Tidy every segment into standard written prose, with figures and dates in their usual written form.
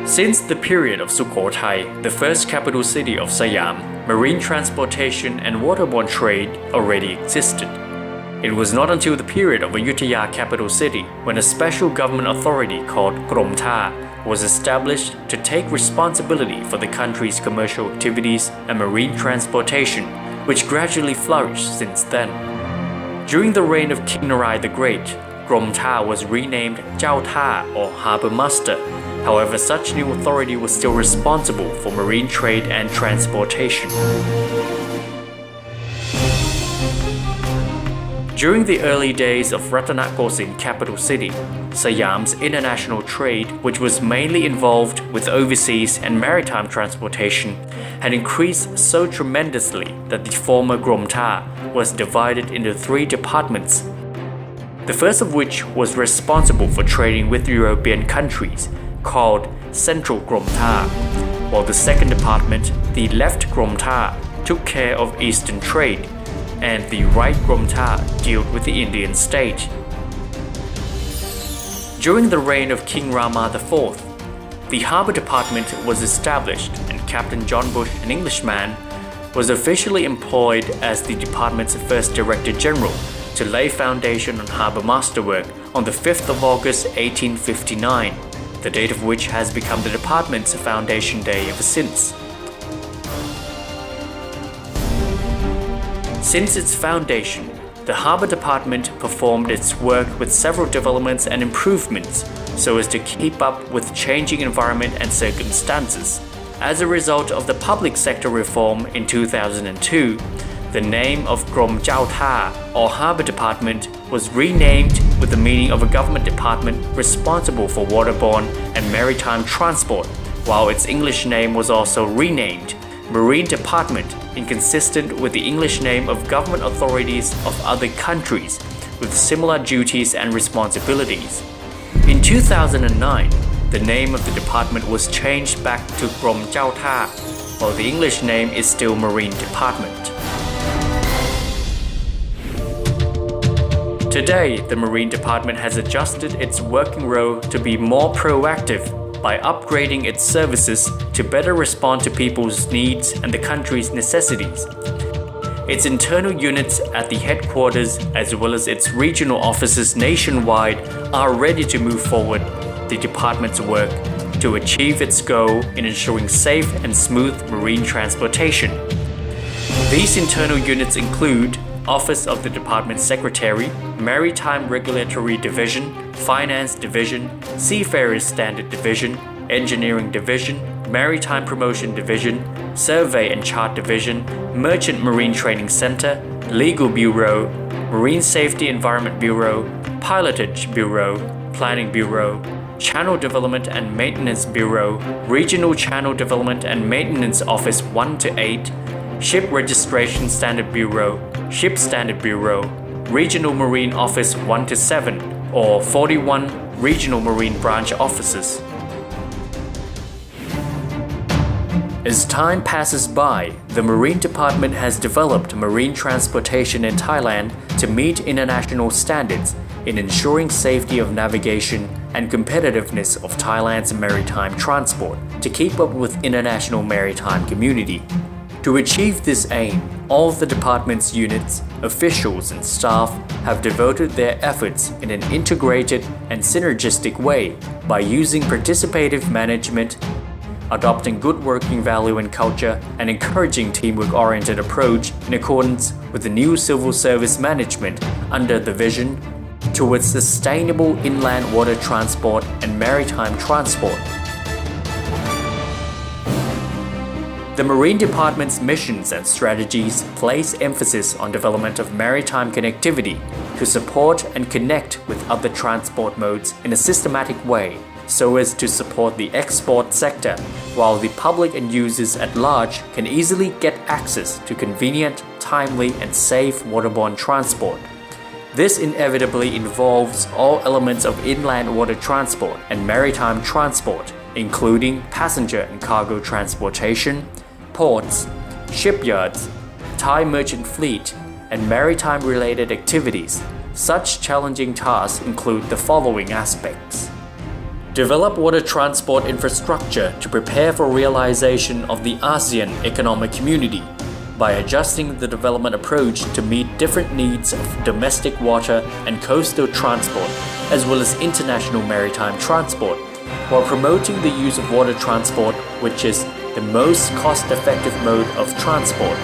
Since the period of Sukhothai, the first capital city of Siam, marine transportation and waterborne trade already existed. It was not until the period of Ayutthaya capital city when a special government authority called Krom Tha was established to take responsibility for the country's commercial activities and marine transportation, which gradually flourished since then. During the reign of King Narai the Great, Krom Tha was renamed Chao Tha or Harbour Master. However, such new authority was still responsible for marine trade and transportation. During the early days of Ratanakosin capital city, Siam's international trade, which was mainly involved with overseas and maritime transportation, had increased so tremendously that the former Krom Tha was divided into 3 departments. The first of which was responsible for trading with European countries, called Central Krom Tha, while the second department, the Left Krom Tha, took care of eastern trade, and the Right Krom Tha dealt with the Indian state. During the reign of King Rama IV, the Harbour Department was established and Captain John Bush, an Englishman, was officially employed as the department's first Director General to lay foundation on harbour masterwork on the 5th of August 1859, the date of which has become the department's foundation day ever since. Since its foundation, the Harbour Department performed its work with several developments and improvements so as to keep up with changing environment and circumstances. As a result of the public sector reform in 2002, the name of Krom Chao Tha or Harbour Department was renamed with the meaning of a government department responsible for waterborne and maritime transport, while its English name was also renamed Marine Department, inconsistent with the English name of government authorities of other countries with similar duties and responsibilities. In 2009, the name of the department was changed back to Krom Chao Tha, while the English name is still Marine Department. Today, the Marine Department has adjusted its working role to be more proactive by upgrading its services to better respond to people's needs and the country's necessities. Its internal units at the headquarters as well as its regional offices nationwide are ready to move forward the department's work to achieve its goal in ensuring safe and smooth marine transportation. These internal units include Office of the Department Secretary, Maritime Regulatory Division, Finance Division, Seafarers Standard Division, Engineering Division, Maritime Promotion Division, Survey and Chart Division, Merchant Marine Training Center, Legal Bureau, Marine Safety Environment Bureau, Pilotage Bureau, Planning Bureau, Channel Development and Maintenance Bureau, Regional Channel Development and Maintenance Office 1 to 8, Ship Registration Standard Bureau, Ship Standard Bureau, Regional Marine Office 1 to 7, or 41 Regional Marine Branch Offices. As time passes by, the Marine Department has developed marine transportation in Thailand to meet international standards in ensuring safety of navigation and competitiveness of Thailand's maritime transport to keep up with international maritime community. To achieve this aim, all of the department's units, officials and staff have devoted their efforts in an integrated and synergistic way by using participative management, adopting good working value and culture, and encouraging teamwork-oriented approach in accordance with the new civil service management under the vision towards sustainable inland water transport and maritime transport. The Marine Department's missions and strategies place emphasis on development of maritime connectivity to support and connect with other transport modes in a systematic way so as to support the export sector, while the public and users at large can easily get access to convenient, timely and safe waterborne transport. This inevitably involves all elements of inland water transport and maritime transport, including passenger and cargo transportation, ports, shipyards, Thai merchant fleet, and maritime-related activities. Such challenging tasks include the following aspects. Develop water transport infrastructure to prepare for realization of the ASEAN economic community by adjusting the development approach to meet different needs of domestic water and coastal transport, as well as international maritime transport, while promoting the use of water transport, which is the most cost-effective mode of transport.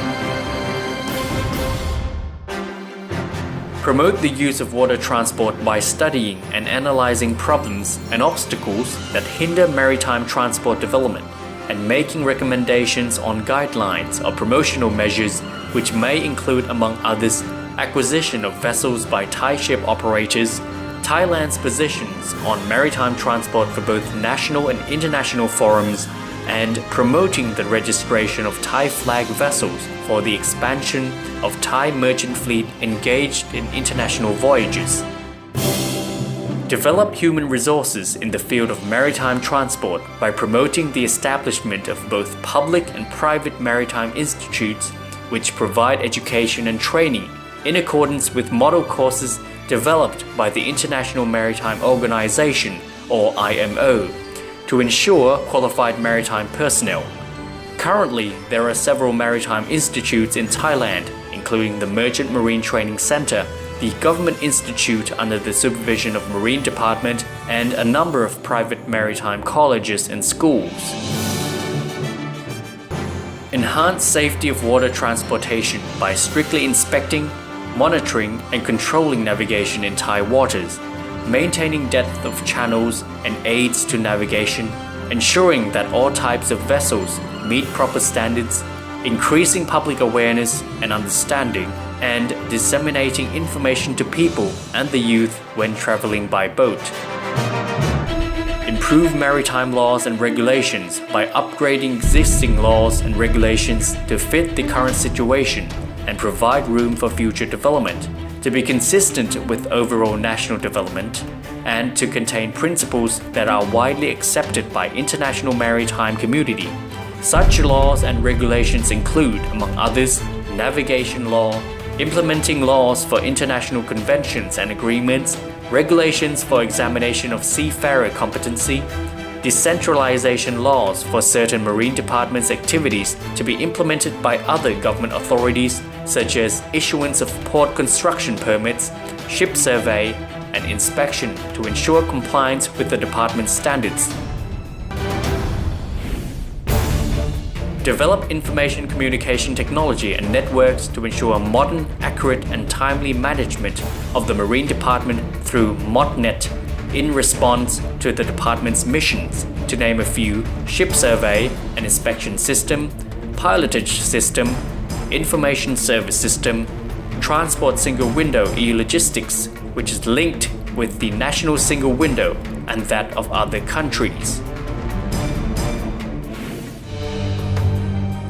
Promote the use of water transport by studying and analyzing problems and obstacles that hinder maritime transport development and making recommendations on guidelines or promotional measures which may include, among others, acquisition of vessels by Thai ship operators, Thailand's positions on maritime transport for both national and international forums, and promoting the registration of Thai flag vessels for the expansion of Thai merchant fleet engaged in international voyages. Develop human resources in the field of maritime transport by promoting the establishment of both public and private maritime institutes which provide education and training in accordance with model courses developed by the International Maritime Organization or IMO to ensure qualified maritime personnel. Currently, there are several maritime institutes in Thailand, including the Merchant Marine Training Center, the Government Institute under the supervision of Marine Department, and a number of private maritime colleges and schools. Enhance safety of water transportation by strictly inspecting, monitoring, and controlling navigation in Thai waters, maintaining depth of channels and aids to navigation, ensuring that all types of vessels meet proper standards, increasing public awareness and understanding, and disseminating information to people and the youth when traveling by boat. Improve maritime laws and regulations by upgrading existing laws and regulations to fit the current situation and provide room for future development, to be consistent with overall national development, and to contain principles that are widely accepted by international maritime community. Such laws and regulations include, among others, navigation law, implementing laws for international conventions and agreements, regulations for examination of seafarer competency, decentralization laws for certain marine departments' activities to be implemented by other government authorities, such as issuance of port construction permits, ship survey, and inspection to ensure compliance with the department's standards. Develop information communication technology and networks to ensure modern, accurate, and timely management of the Marine Department through ModNet in response to the department's missions, to name a few: ship survey and inspection system, pilotage system, information service system, transport single window e-logistics, which is linked with the national single window and that of other countries.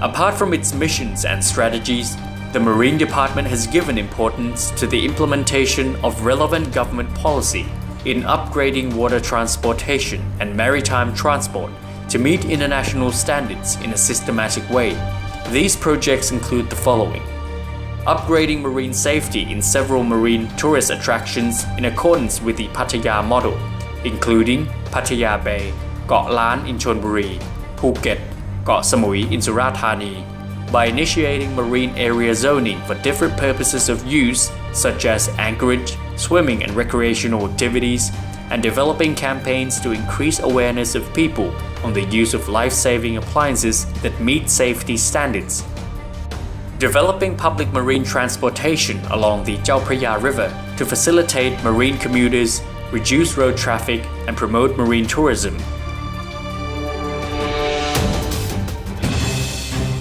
Apart from its missions and strategies, the Marine Department has given importance to the implementation of relevant government policy in upgrading water transportation and maritime transport to meet international standards in a systematic way. These projects include the following: upgrading marine safety in several marine tourist attractions in accordance with the Pattaya model, including Pattaya Bay, Got Lan in Chonburi, Phuket, Got Samui in Surathani, by initiating marine area zoning for different purposes of use such as anchorage, swimming and recreational activities, and developing campaigns to increase awareness of people on the use of life-saving appliances that meet safety standards. Developing public marine transportation along the Chao Phraya River to facilitate marine commuters, reduce road traffic, and promote marine tourism.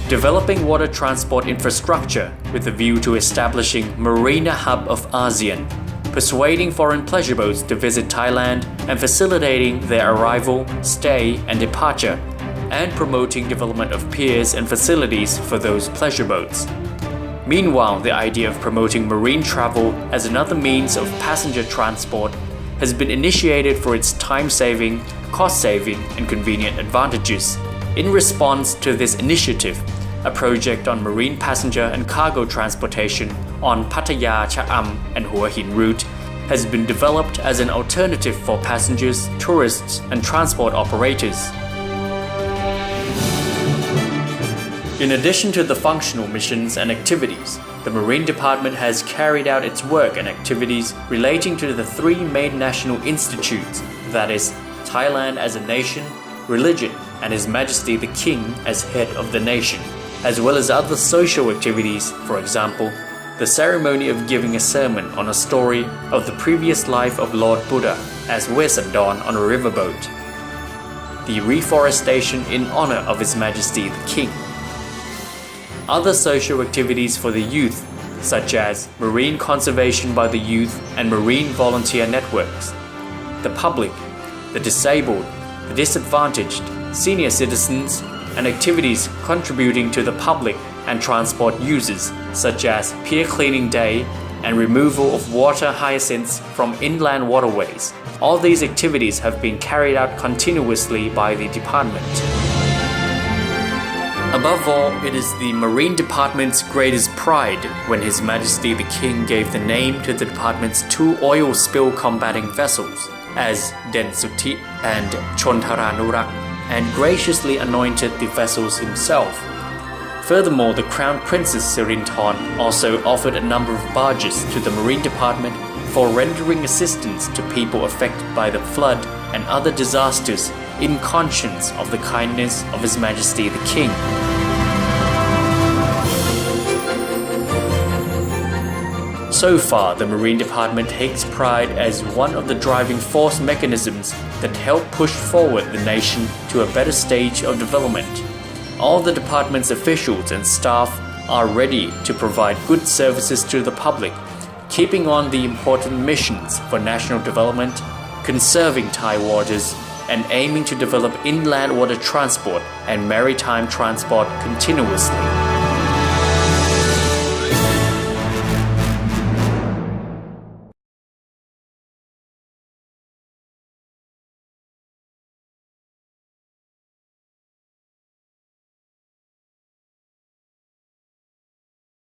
Developing water transport infrastructure with a view to establishing Marina Hub of ASEAN, persuading foreign pleasure boats to visit Thailand and facilitating their arrival, stay, and departure, and promoting development of piers and facilities for those pleasure boats. Meanwhile, the idea of promoting marine travel as another means of passenger transport has been initiated for its time-saving, cost-saving, and convenient advantages. In response to this initiative, a project on marine passenger and cargo transportation on Pattaya, Cha'am, and Hua Hin route has been developed as an alternative for passengers, tourists, and transport operators. In addition to the functional missions and activities, the Marine Department has carried out its work and activities relating to the three main national institutes, that is, Thailand as a nation, religion, and His Majesty the King as head of the nation, as well as other social activities, for example, the ceremony of giving a sermon on a story of the previous life of Lord Buddha as Wesandan on a riverboat, the reforestation in honor of His Majesty the King, other social activities for the youth, such as marine conservation by the youth and marine volunteer networks, the public, the disabled, the disadvantaged, senior citizens, and activities contributing to the public and transport users, such as pier cleaning day and removal of water hyacinths from inland waterways. All these activities have been carried out continuously by the department. Above all, it is the Marine Department's greatest pride when His Majesty the King gave the name to the department's two oil spill combating vessels as Den Suti and Chontaranurak, and graciously anointed the vessels himself. Furthermore, the Crown Princess Sirinthorn also offered a number of barges to the Marine Department for rendering assistance to people affected by the flood and other disasters in conscience of the kindness of His Majesty the King. So far, the Marine Department takes pride as one of the driving force mechanisms that help push forward the nation to a better stage of development. All the department's officials and staff are ready to provide good services to the public, keeping on the important missions for national development, conserving Thai waters, and aiming to develop inland water transport and maritime transport continuously.